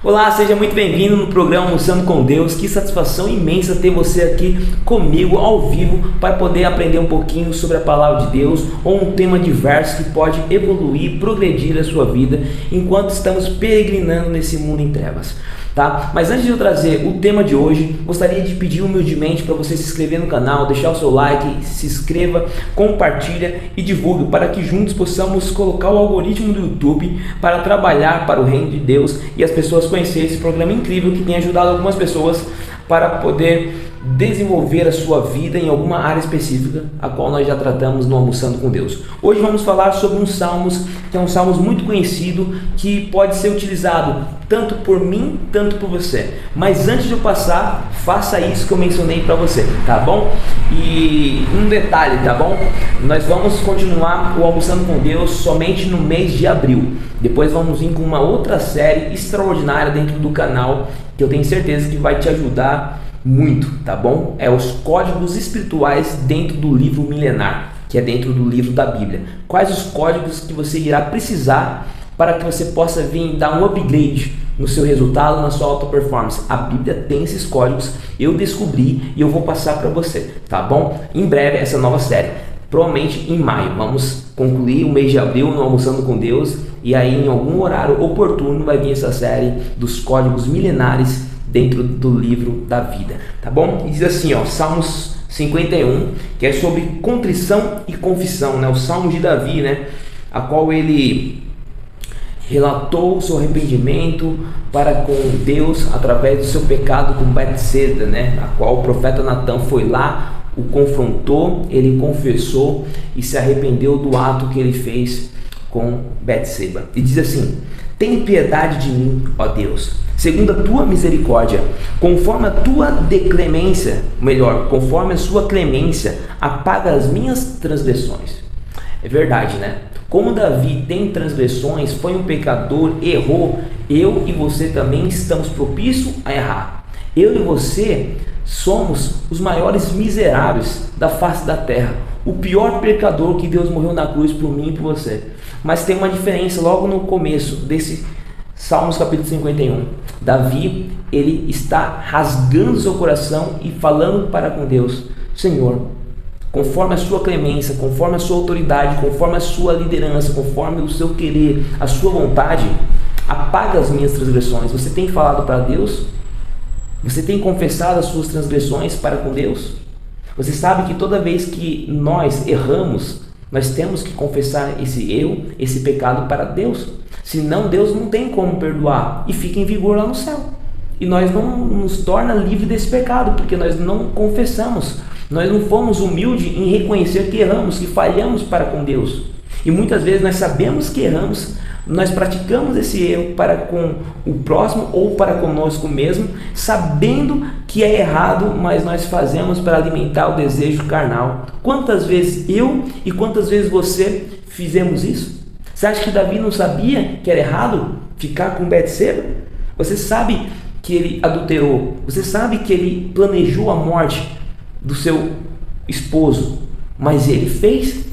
Olá, seja muito bem-vindo no programa Almoçando com Deus. Que satisfação imensa ter você aqui comigo ao vivo para poder aprender um pouquinho sobre a palavra de Deus ou um tema diverso que pode evoluir, progredir a sua vida enquanto estamos peregrinando nesse mundo em trevas. Tá? Mas antes de eu trazer o tema de hoje, gostaria de pedir humildemente para você se inscrever no canal, deixar o seu like, se inscreva, compartilha e divulgue para que juntos possamos colocar o algoritmo do YouTube para trabalhar para o reino de Deus e as pessoas conhecerem esse programa incrível que tem ajudado algumas pessoas para poder desenvolver a sua vida em alguma área específica, a qual nós já tratamos no Almoçando com Deus. Hoje vamos falar sobre um Salmos, que é um Salmos muito conhecido, que pode ser utilizado tanto por mim, tanto por você. Mas antes de eu passar, faça isso que eu mencionei para você, tá bom? E um detalhe, tá bom? Nós vamos continuar o Almoçando com Deus somente no mês de abril. Depois vamos vir com uma outra série extraordinária dentro do canal, que eu tenho certeza que vai te ajudar muito, tá bom? É os códigos espirituais dentro do livro milenar, que é dentro do livro da Bíblia. Quais os códigos que você irá precisar para que você possa vir dar um upgrade no seu resultado, na sua alta performance? A Bíblia tem esses códigos, eu descobri e eu vou passar para você, tá bom? Em breve essa nova série, provavelmente em maio, vamos concluir o mês de abril no Almoçando com Deus, e aí em algum horário oportuno vai vir essa série dos códigos milenares dentro do livro da vida, tá bom? E diz assim, ó, Salmos 51, que é sobre contrição e confissão, né? O Salmo de Davi, né? A qual ele relatou o seu arrependimento para com Deus através do seu pecado com Betseba, né? A qual o profeta Natã foi lá, o confrontou, ele confessou e se arrependeu do ato que ele fez com Betseba. E diz assim: tem piedade de mim, ó Deus, segundo a tua misericórdia, conforme a tua declemência, conforme a sua clemência, apaga as minhas transgressões. É verdade, né? Como Davi tem transgressões, foi um pecador, errou, eu e você também estamos propícios a errar. Eu e você somos os maiores miseráveis da face da terra, o pior pecador que Deus morreu na cruz por mim e por você. Mas tem uma diferença logo no começo desse Salmos capítulo 51. Davi, ele está rasgando seu coração e falando para com Deus: Senhor, conforme a sua clemência, conforme a sua autoridade, conforme a sua liderança, conforme o seu querer, a sua vontade, apaga as minhas transgressões. Você tem falado para Deus? Você tem confessado as suas transgressões para com Deus? Você sabe que toda vez que nós erramos, nós temos que confessar esse erro, esse pecado para Deus. Senão Deus não tem como perdoar e fica em vigor lá no céu. E nós não nos torna livre desse pecado, porque nós não confessamos. Nós não fomos humildes em reconhecer que erramos, que falhamos para com Deus. E muitas vezes nós sabemos que erramos, nós praticamos esse erro para com o próximo ou para conosco mesmo, sabendo que é errado, mas nós fazemos para alimentar o desejo carnal. Quantas vezes eu e quantas vezes você fizemos isso? Você acha que Davi não sabia que era errado ficar com Betseba? Você sabe que ele adulterou, você sabe que ele planejou a morte do seu esposo, mas ele fez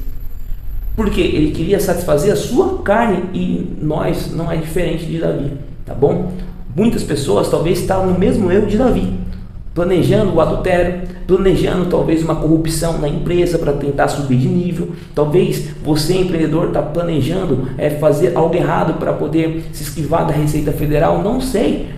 porque ele queria satisfazer a sua carne, e nós não é diferente de Davi, tá bom? Muitas pessoas talvez estavam no mesmo erro de Davi, planejando o adultério, planejando talvez uma corrupção na empresa para tentar subir de nível. Talvez você, empreendedor, está planejando fazer algo errado para poder se esquivar da Receita Federal, não sei.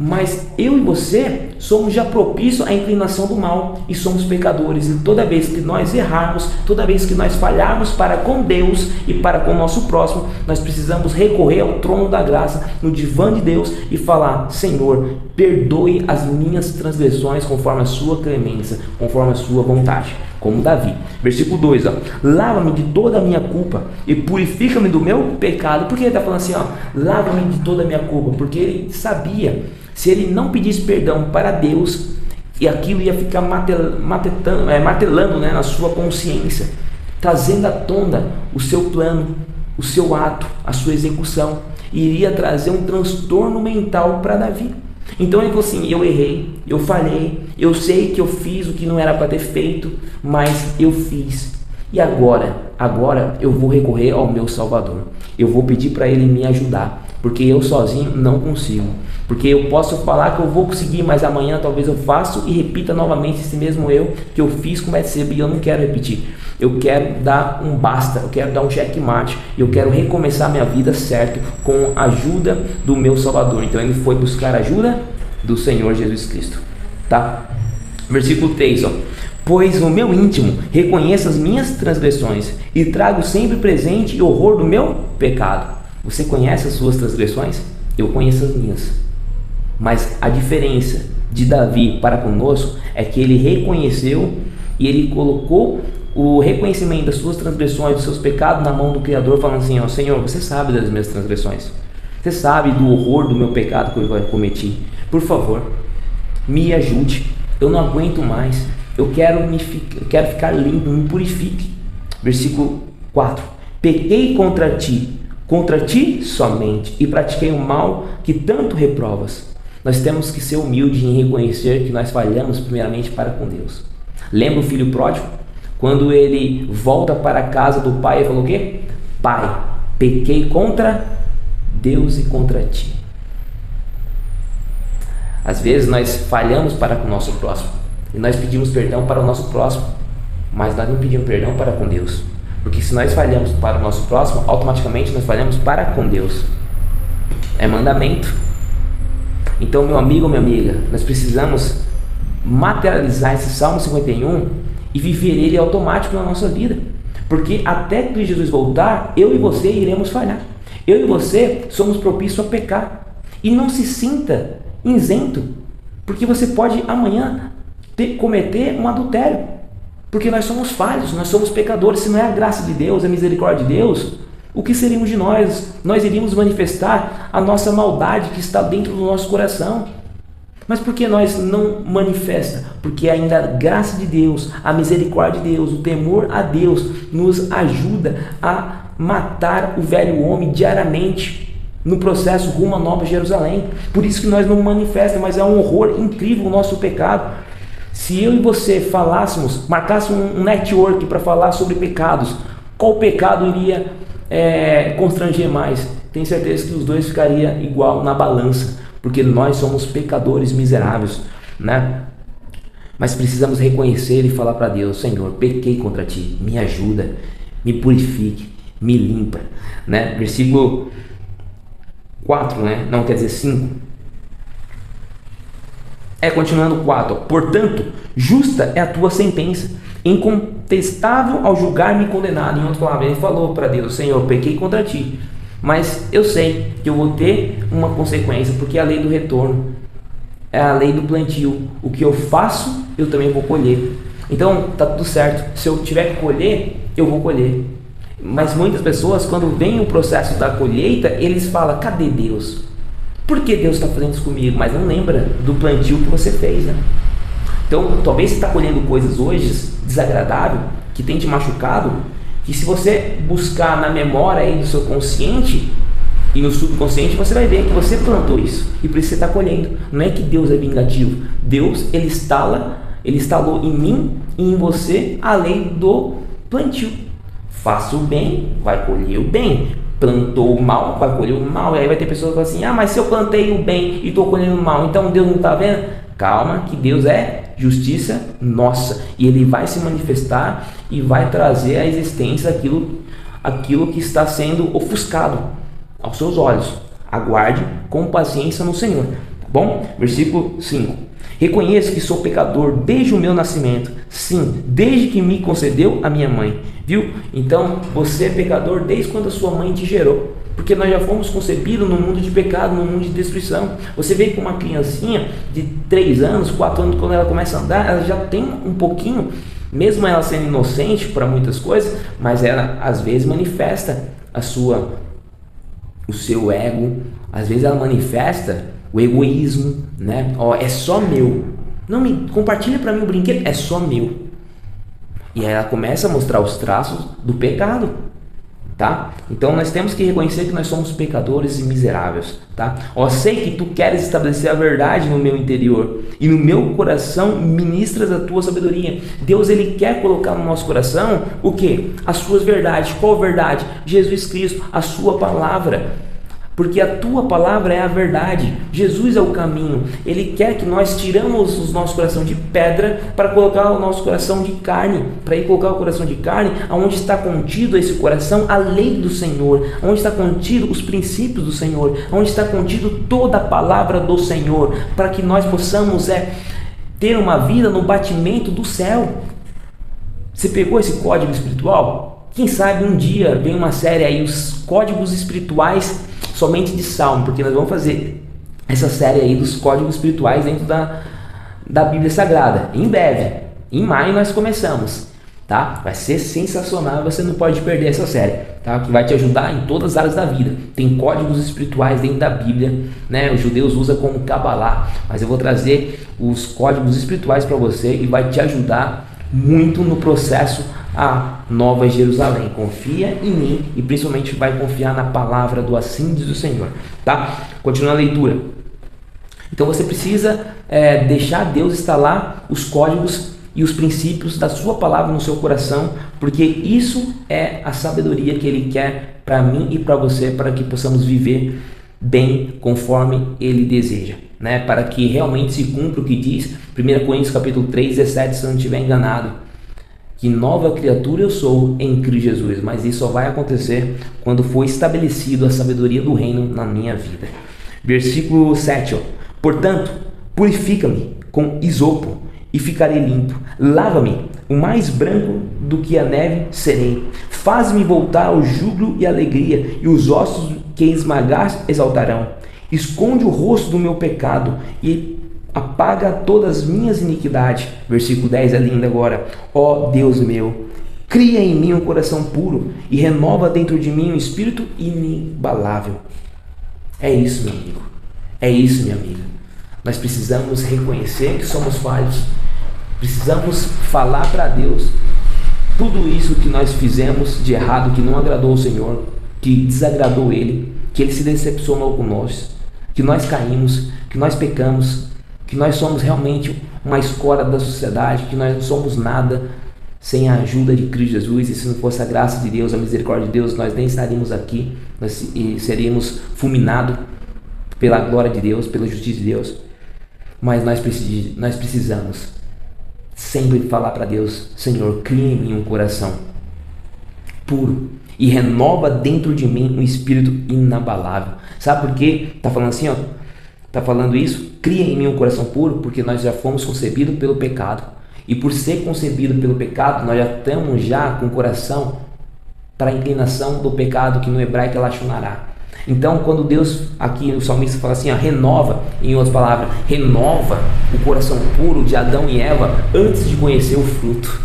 Mas eu e você somos já propícios à inclinação do mal e somos pecadores. E toda vez que nós errarmos, toda vez que nós falharmos para com Deus e para com o nosso próximo, nós precisamos recorrer ao trono da graça, no divã de Deus, e falar: Senhor, perdoe as minhas transgressões conforme a sua clemência, conforme a sua vontade. Como Davi. Versículo 2, ó: lava-me de toda a minha culpa e purifica-me do meu pecado. Por que ele está falando assim, ó? Lava-me de toda a minha culpa? Porque ele sabia, se ele não pedisse perdão para Deus, e aquilo ia ficar martelando, né, na sua consciência, trazendo à tona o seu plano, o seu ato, a sua execução, e iria trazer um transtorno mental para Davi. Então ele falou assim: eu errei, eu falhei, eu sei que eu fiz o que não era para ter feito, mas eu fiz. E agora eu vou recorrer ao meu Salvador. Eu vou pedir para Ele me ajudar. porque eu sozinho não consigo. Porque eu posso falar que eu vou conseguir, mas amanhã talvez eu faça e repita novamente esse mesmo erro que eu fiz com o Betseba e eu não quero repetir. Eu quero dar um basta, eu quero dar um checkmate, eu quero recomeçar minha vida certo com a ajuda do meu Salvador. Então ele foi buscar a ajuda do Senhor Jesus Cristo, tá? Versículo 3, ó. Pois no meu íntimo reconheço as minhas transgressões e trago sempre presente o horror do meu pecado. Você conhece as suas transgressões? Eu conheço as minhas. Mas a diferença de Davi para conosco é que ele reconheceu e ele colocou o reconhecimento das suas transgressões, dos seus pecados na mão do Criador, falando assim, ó, Senhor, você sabe das minhas transgressões, você sabe do horror do meu pecado que eu cometi, por favor, me ajude, eu não aguento mais, eu quero ficar limpo, me purifique. Versículo 4, pequei contra ti somente, e pratiquei o mal que tanto reprovas. Nós temos que ser humildes em reconhecer que nós falhamos primeiramente para com Deus. Lembra o filho pródigo? Quando ele volta para a casa do pai, ele falou o quê? Pai, pequei contra Deus e contra ti. Às vezes nós falhamos para com o nosso próximo, e nós pedimos perdão para o nosso próximo, mas nós não pedimos perdão para com Deus. Porque se nós falhamos para o nosso próximo, automaticamente nós falhamos para com Deus. É mandamento. Então, meu amigo, minha amiga, nós precisamos materializar esse Salmo 51 e viver ele automático na nossa vida. Porque até que Jesus voltar, eu e você iremos falhar. Eu e você somos propícios a pecar. E não se sinta isento, porque você pode amanhã cometer um adultério. Porque nós somos falhos, nós somos pecadores. Se não é a graça de Deus, a misericórdia de Deus, o que seríamos de nós? Nós iríamos manifestar a nossa maldade que está dentro do nosso coração. Mas por que nós não manifesta? Porque ainda a graça de Deus, a misericórdia de Deus, o temor a Deus nos ajuda a matar o velho homem diariamente no processo rumo a Nova Jerusalém. Por isso que nós não manifestamos, mas é um horror incrível o nosso pecado. Se eu e você falássemos, marcássemos um network para falar sobre pecados, qual pecado iria constranger mais? Tenho certeza que os dois ficariam igual na balança, porque nós somos pecadores miseráveis, né? Mas precisamos reconhecer e falar para Deus, Senhor, pequei contra ti, me ajuda, me purifique, me limpa, né? Versículo 4, né? Não, quer dizer 5. Continuando 4, portanto, justa é a tua sentença, incontestável ao julgar-me condenado. Em outras palavras, ele falou para Deus, Senhor, pequei contra ti, mas eu sei que eu vou ter uma consequência, porque é a lei do retorno, é a lei do plantio. O que eu faço, eu também vou colher. Então, tá tudo certo. Se eu tiver que colher, eu vou colher. Mas muitas pessoas, quando vem o processo da colheita, eles falam, cadê Deus? Por que Deus está fazendo isso comigo? Mas não lembra do plantio que você fez, né? Então, talvez você está colhendo coisas hoje desagradáveis, que tem te machucado, que se você buscar na memória aí do seu consciente e no subconsciente, você vai ver que você plantou isso e por isso você está colhendo. Não é que Deus é vingativo. Deus, ele instalou em mim e em você a lei do plantio. Faça o bem, vai colher o bem. Plantou o mal, vai colher o mal. E aí vai ter pessoas que falam assim, mas se eu plantei o bem e estou colhendo o mal, então Deus não está vendo? Calma, que Deus é justiça nossa, e Ele vai se manifestar e vai trazer à existência aquilo que está sendo ofuscado aos seus olhos. Aguarde com paciência no Senhor. Bom, versículo 5. Reconheço que sou pecador desde o meu nascimento, sim, desde que me concedeu a minha mãe. Viu? Então, você é pecador desde quando a sua mãe te gerou. Porque nós já fomos concebidos num mundo de pecado, num mundo de destruição. Você vê que uma criancinha de 3 anos, 4 anos, quando ela começa a andar, ela já tem um pouquinho, mesmo ela sendo inocente para muitas coisas, mas ela às vezes manifesta o seu ego, às vezes ela manifesta o egoísmo, né? É só meu. Não me compartilha para mim o brinquedo, é só meu. E aí ela começa a mostrar os traços do pecado, tá? Então nós temos que reconhecer que nós somos pecadores e miseráveis, tá? Sei que tu queres estabelecer a verdade no meu interior e no meu coração ministras a tua sabedoria. Deus, ele quer colocar no nosso coração o quê? As suas verdades. Qual verdade? Jesus Cristo, a sua palavra. porque a tua palavra é a verdade. Jesus é o caminho. Ele quer que nós tiramos o nosso coração de pedra para colocar o nosso coração de carne, para ir colocar o coração de carne onde está contido esse coração a lei do Senhor, onde está contido os princípios do Senhor, onde está contido toda a palavra do Senhor, para que nós possamos ter uma vida no batimento do céu. Você pegou esse código espiritual? Quem sabe um dia vem uma série aí, os códigos espirituais somente de Salmo, porque nós vamos fazer essa série aí dos códigos espirituais dentro da Bíblia Sagrada. Em breve, em maio nós começamos, tá? Vai ser sensacional, você não pode perder essa série, tá? Que vai te ajudar em todas as áreas da vida. Tem códigos espirituais dentro da Bíblia, né? Os judeus usam como Cabalá, mas eu vou trazer os códigos espirituais para você e vai te ajudar muito no processo a Nova Jerusalém. Confia em mim e principalmente vai confiar na palavra do assim diz o Senhor, tá? Continuando a leitura. Então você precisa deixar Deus instalar os códigos e os princípios da sua palavra no seu coração, porque isso é a sabedoria que Ele quer para mim e para você, para que possamos viver bem conforme Ele deseja, né? Para que realmente se cumpra o que diz 1 Coríntios capítulo 3, 17, se eu não estiver enganado, que nova criatura eu sou em Cristo Jesus, mas isso só vai acontecer quando for estabelecido a sabedoria do reino na minha vida. Versículo 7, portanto, purifica-me com isopo e ficarei limpo, lava-me, o mais branco do que a neve serei, faz-me voltar ao júbilo e alegria, e os ossos que esmagaste exaltarão, esconde o rosto do meu pecado e apaga todas as minhas iniquidades. Versículo 10 é lindo agora. Ó Deus meu, cria em mim um coração puro e renova dentro de mim um espírito inabalável. É isso, meu amigo. É isso, minha amiga. Nós precisamos reconhecer que somos falhos. Precisamos falar para Deus tudo isso que nós fizemos de errado, que não agradou o Senhor, que desagradou Ele, que Ele se decepcionou com nós, que nós caímos, que nós pecamos, que nós somos realmente uma escória da sociedade, que nós não somos nada sem a ajuda de Cristo Jesus, e se não fosse a graça de Deus, a misericórdia de Deus, nós nem estaríamos aqui, nós seríamos fulminados pela glória de Deus, pela justiça de Deus. Mas nós precisamos sempre falar para Deus: Senhor, cria em mim um coração puro e renova dentro de mim um espírito inabalável. Sabe por quê? Está falando assim, está falando isso? Cria em mim um coração puro, porque nós já fomos concebidos pelo pecado. E por ser concebido pelo pecado, nós já estamos com o coração para a inclinação do pecado, que no hebraico é lachonará. Então, quando Deus, aqui o salmista fala assim, renova, em outras palavras, renova o coração puro de Adão e Eva antes de conhecer o fruto.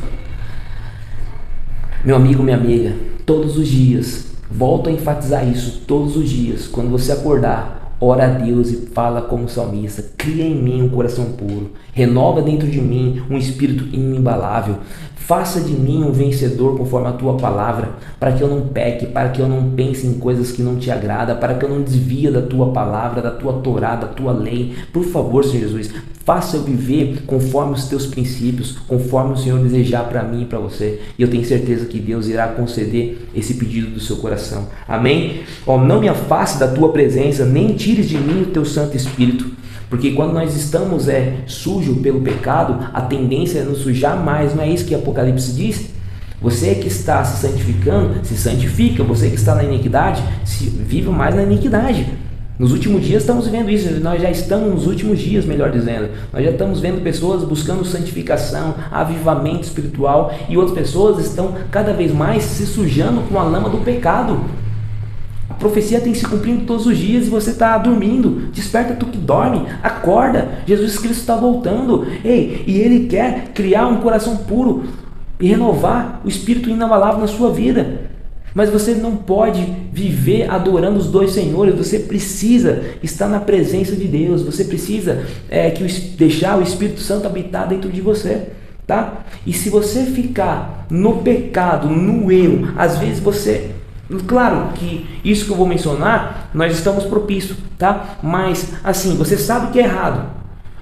Meu amigo, minha amiga, todos os dias, volto a enfatizar isso, todos os dias, quando você acordar, ora a Deus e fala como salmista: cria em mim um coração puro, renova dentro de mim um espírito inabalável, faça de mim um vencedor conforme a tua palavra, para que eu não peque, para que eu não pense em coisas que não te agradam, para que eu não desvie da tua palavra, da tua Torá, da tua lei. Por favor, Senhor Jesus, faça eu viver conforme os teus princípios, conforme o Senhor desejar para mim e para você. E eu tenho certeza que Deus irá conceder esse pedido do seu coração. Amém? Não me afaste da tua presença, nem tires de mim o teu Santo Espírito. Porque quando nós estamos sujos pelo pecado, a tendência é nos sujar mais. Não é isso que Apocalipse diz? Você que está se santificando, se santifica. Você que está na iniquidade, viva mais na iniquidade. Nos últimos dias estamos vendo isso. Nós já estamos nos últimos dias, melhor dizendo. Nós já estamos vendo pessoas buscando santificação, avivamento espiritual, e outras pessoas estão cada vez mais se sujando com a lama do pecado. A profecia tem se cumprindo todos os dias e você está dormindo. Desperta tu que dorme, acorda. Jesus Cristo está voltando. E Ele quer criar um coração puro e renovar o espírito inabalável na sua vida. Mas você não pode viver adorando os dois senhores. Você precisa estar na presença de Deus. Você precisa deixar o Espírito Santo habitar dentro de você, tá? E se você ficar no pecado, no erro, às vezes você... Claro que isso que eu vou mencionar, nós estamos propícios, tá? Mas assim, você sabe que é errado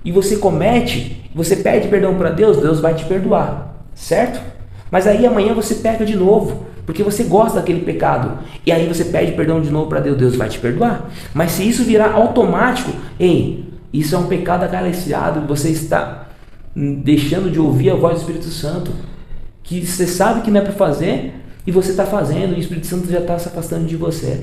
e você comete, você pede perdão para Deus, Deus vai te perdoar, certo? Mas aí amanhã você peca de novo, porque você gosta daquele pecado. E aí você pede perdão de novo para Deus, Deus vai te perdoar. Mas se isso virar automático, ei, isso é um pecado acariciado, você está deixando de ouvir a voz do Espírito Santo, que você sabe que não é para fazer, e você está fazendo, e o Espírito Santo já está se afastando de você.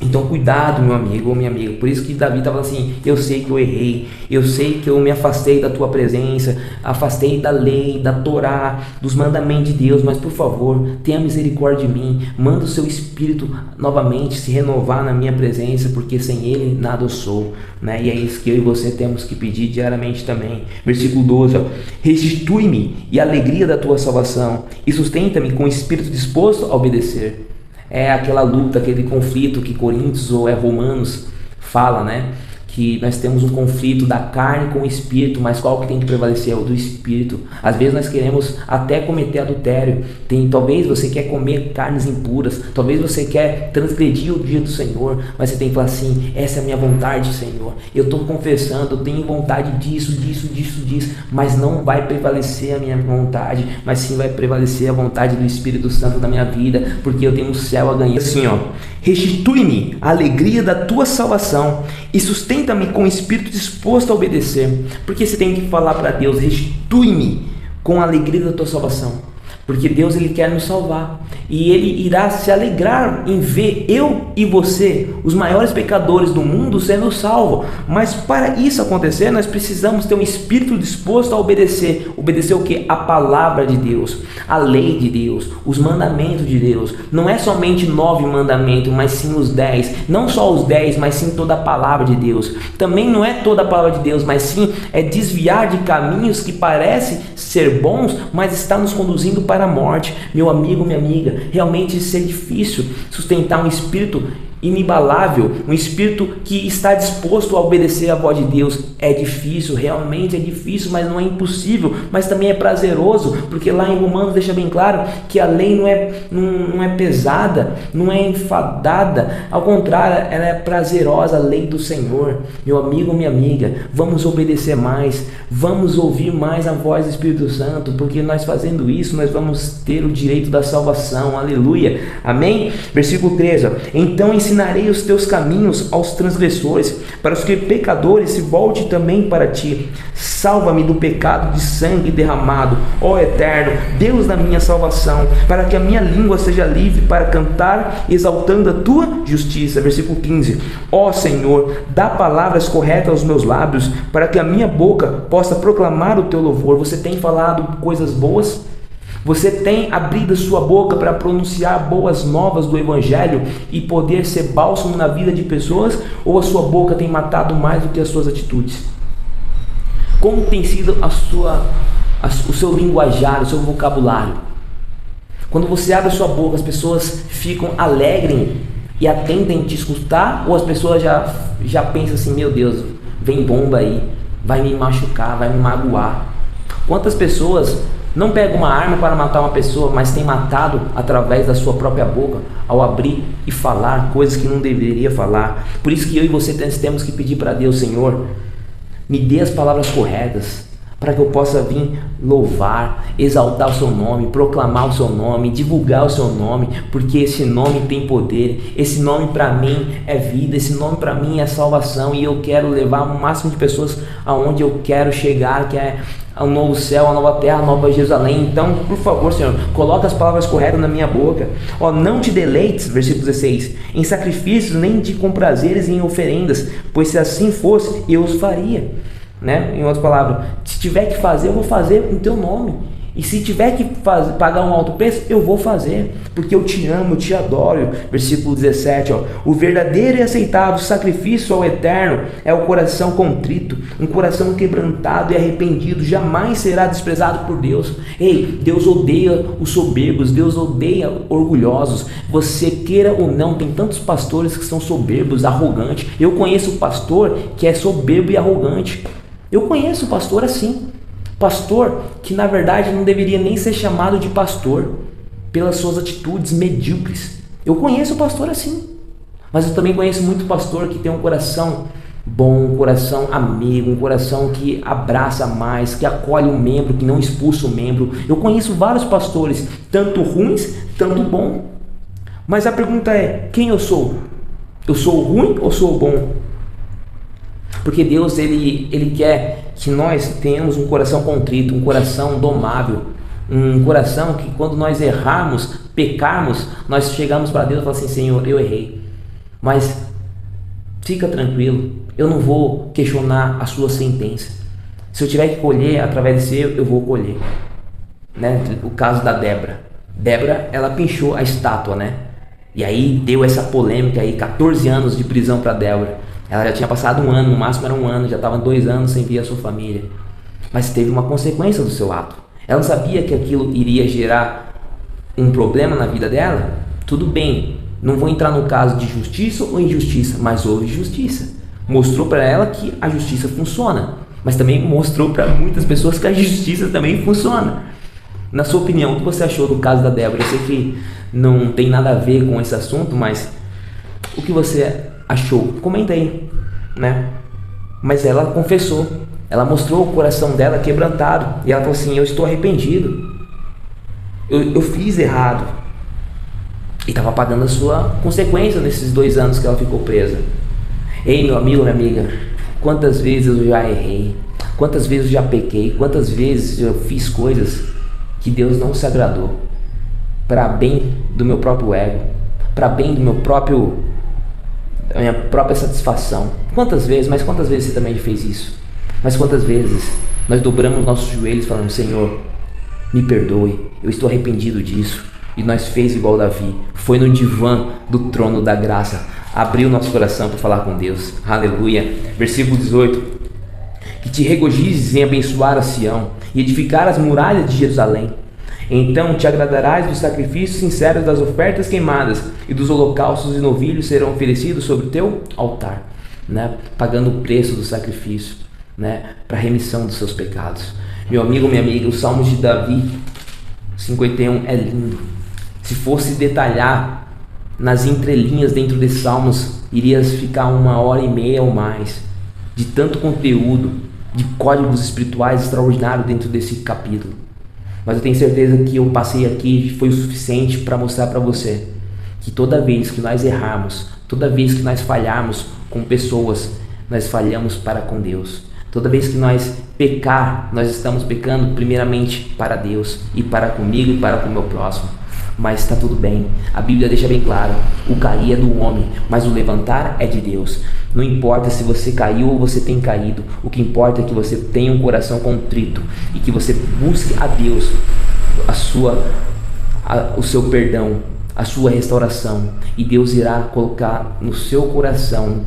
Então cuidado, meu amigo ou minha amiga. Por isso que Davi estava assim, eu sei que eu errei, eu sei que eu me afastei da tua presença, afastei da lei, da Torá, dos mandamentos de Deus, mas por favor, tenha misericórdia de mim, manda o seu Espírito novamente se renovar na minha presença, porque sem ele nada eu sou, né? E é isso que eu e você temos que pedir diariamente também. Versículo 12, ó. Restitui-me e a alegria da tua salvação, e sustenta-me com o espírito disposto a obedecer. É aquela luta, aquele conflito que Coríntios ou Romanos fala, né? Que nós temos um conflito da carne com o espírito, mas qual que tem que prevalecer? É o do espírito. Às vezes nós queremos até cometer adultério. Talvez você quer comer carnes impuras, talvez você quer transgredir o dia do Senhor, mas você tem que falar assim, essa é a minha vontade, Senhor. Eu estou confessando, eu tenho vontade disso, mas não vai prevalecer a minha vontade, mas sim vai prevalecer a vontade do Espírito Santo na minha vida, porque eu tenho um céu a ganhar. Assim, ó, restitui-me a alegria da tua salvação e sustenta-me com o espírito disposto a obedecer. Porque você tem que falar para Deus, restitui-me com a alegria da tua salvação. Porque Deus, ele quer nos salvar, e ele irá se alegrar em ver eu e você, os maiores pecadores do mundo, sendo salvos. Mas para isso acontecer, nós precisamos ter um espírito disposto a obedecer. Obedecer o que? A palavra de Deus, a lei de Deus, os mandamentos de Deus. Não é somente 9 mandamentos, mas sim os 10. Não só os 10, mas sim toda a palavra de Deus. Também não é toda a palavra de Deus, mas sim é desviar de caminhos que parecem ser bons, mas está nos conduzindo para a morte. Meu amigo, minha amiga, realmente isso é difícil, sustentar um espírito inabalável, um espírito que está disposto a obedecer à voz de Deus. É difícil, realmente é difícil, mas não é impossível, mas também é prazeroso, porque lá em Romanos deixa bem claro que a lei não é pesada, não é enfadada, ao contrário, ela é prazerosa, a lei do Senhor. Meu amigo, minha amiga, vamos obedecer mais, vamos ouvir mais a voz do Espírito Santo, porque nós fazendo isso, nós vamos ter o direito da salvação, aleluia, amém? Versículo 13, ó. Então ensinarei os teus caminhos aos transgressores, para os que pecadores se volte também para ti. Salva-me do pecado de sangue derramado, ó Eterno, Deus da minha salvação, para que a minha língua seja livre para cantar, exaltando a tua justiça. Versículo 15. Ó Senhor, dá palavras corretas aos meus lábios, para que a minha boca possa proclamar o teu louvor. Você tem falado coisas boas? Você tem abrido a sua boca para pronunciar boas novas do Evangelho e poder ser bálsamo na vida de pessoas? Ou a sua boca tem matado mais do que as suas atitudes? Como tem sido o seu linguajar, o seu vocabulário? Quando você abre a sua boca, as pessoas ficam alegres e atendem te escutar? Ou as pessoas já pensam assim, meu Deus, vem bomba aí, vai me machucar, vai me magoar? Quantas pessoas não pegam uma arma para matar uma pessoa, mas tem matado através da sua própria boca, ao abrir e falar coisas que não deveria falar? Por isso que eu e você temos que pedir para Deus, Senhor, me dê as palavras corretas, para que eu possa vir louvar, exaltar o seu nome, proclamar o seu nome, divulgar o seu nome, porque esse nome tem poder, esse nome para mim é vida, esse nome para mim é salvação, e eu quero levar o máximo de pessoas aonde eu quero chegar, que é um novo céu, a nova terra, a nova Jerusalém. Então, por favor, Senhor, coloca as palavras corretas na minha boca. Ó, não te deleites, versículo 16, em sacrifícios, nem te comprazeres em oferendas, pois se assim fosse, eu os faria. Né? Em outras palavras, se tiver que fazer, eu vou fazer em teu nome. E se tiver que pagar um alto preço, eu vou fazer, porque eu te amo, eu te adoro. Versículo 17, ó. O verdadeiro e aceitável sacrifício ao Eterno é o coração contrito, um coração quebrantado e arrependido jamais será desprezado por Deus. Ei, Deus odeia os soberbos, Deus odeia orgulhosos. Você queira ou não, tem tantos pastores que são soberbos, arrogantes. Eu conheço pastor que é soberbo e arrogante. Eu conheço pastor assim. Pastor que na verdade não deveria nem ser chamado de pastor pelas suas atitudes medíocres. Eu conheço pastor assim, mas eu também conheço muito pastor que tem um coração bom, um coração amigo, um coração que abraça mais, que acolhe um membro, que não expulsa o membro. Eu conheço vários pastores, tanto ruins, tanto bom. Mas a pergunta é, quem eu sou? Eu sou ruim ou sou bom? Porque Deus, ele quer que nós tenhamos um coração contrito, um coração domável, um coração que quando nós errarmos, pecarmos, nós chegamos para Deus e falamos assim, Senhor, eu errei, mas fica tranquilo, eu não vou questionar a sua sentença. Se eu tiver que colher através desse erro, eu vou colher. Né? O caso da Débora. Débora, ela pinchou a estátua, né? E aí deu essa polêmica aí, 14 anos de prisão para Débora. Ela já tinha passado um ano, no máximo era um ano, já estava 2 anos sem ver a sua família. Mas teve uma consequência do seu ato. Ela não sabia que aquilo iria gerar um problema na vida dela? Tudo bem, não vou entrar no caso de justiça ou injustiça, mas houve justiça. Mostrou para ela que a justiça funciona, mas também mostrou para muitas pessoas que a justiça também funciona. Na sua opinião, o que você achou do caso da Débora? Eu sei que não tem nada a ver com esse assunto, mas o que você achou? Comenta aí, né? Mas ela confessou, ela mostrou o coração dela quebrantado, e ela falou assim, eu estou arrependido, eu fiz errado, e estava pagando a sua consequência nesses 2 anos que ela ficou presa. Ei, meu amigo, minha amiga, quantas vezes eu já errei, quantas vezes eu já pequei, quantas vezes eu fiz coisas que Deus não se agradou, para bem do meu próprio ego, para bem do da minha própria satisfação. Quantas vezes, mas quantas vezes você também fez isso? Mas quantas vezes nós dobramos nossos joelhos falando, Senhor, me perdoe, eu estou arrependido disso. E nós fez igual Davi, foi no divã do trono da graça, abriu nosso coração para falar com Deus. Aleluia. Versículo 18, que te regozijes em abençoar a Sião e edificar as muralhas de Jerusalém. Então te agradarás dos sacrifícios sinceros, das ofertas queimadas, e dos holocaustos e novilhos serão oferecidos sobre o teu altar, né? Pagando o preço do sacrifício, né? Para remissão dos seus pecados. Meu amigo, minha amiga, os Salmos de Davi 51 é lindo. Se fosse detalhar nas entrelinhas dentro desses salmos, iria ficar 1h30 ou mais, de tanto conteúdo, de códigos espirituais extraordinários dentro desse capítulo. Mas eu tenho certeza que eu passei aqui foi o suficiente para mostrar para você que toda vez que nós errarmos, toda vez que nós falharmos com pessoas, nós falhamos para com Deus. Toda vez que nós pecar, nós estamos pecando primeiramente para Deus e para comigo e para com o meu próximo. Mas está tudo bem, a Bíblia deixa bem claro, o cair é do homem, mas o levantar é de Deus. Não importa se você caiu ou você tem caído, o que importa é que você tenha um coração contrito e que você busque a Deus o seu perdão, a sua restauração, e Deus irá colocar no seu coração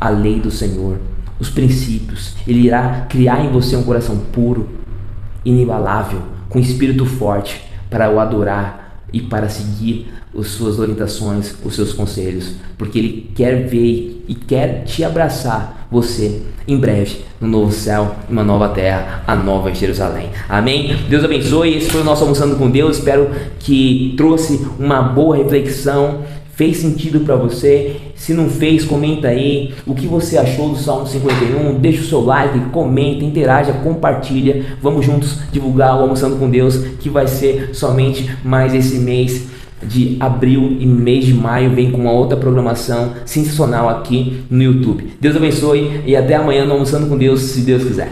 a lei do Senhor, os princípios. Ele irá criar em você um coração puro, inabalável, com espírito forte para o adorar e para seguir as suas orientações, os seus conselhos, porque Ele quer ver e quer te abraçar, você, em breve, no novo céu, uma nova terra, a nova Jerusalém. Amém? Deus abençoe. Esse foi o nosso Almoçando com Deus. Espero que trouxe uma boa reflexão, fez sentido para você. Se não fez, comenta aí o que você achou do Salmo 51, deixa o seu like, comenta, interaja, compartilha. Vamos juntos divulgar o Almoçando com Deus, que vai ser somente mais esse mês de abril, e mês de maio vem com uma outra programação sensacional aqui no YouTube. Deus abençoe e até amanhã no Almoçando com Deus, se Deus quiser.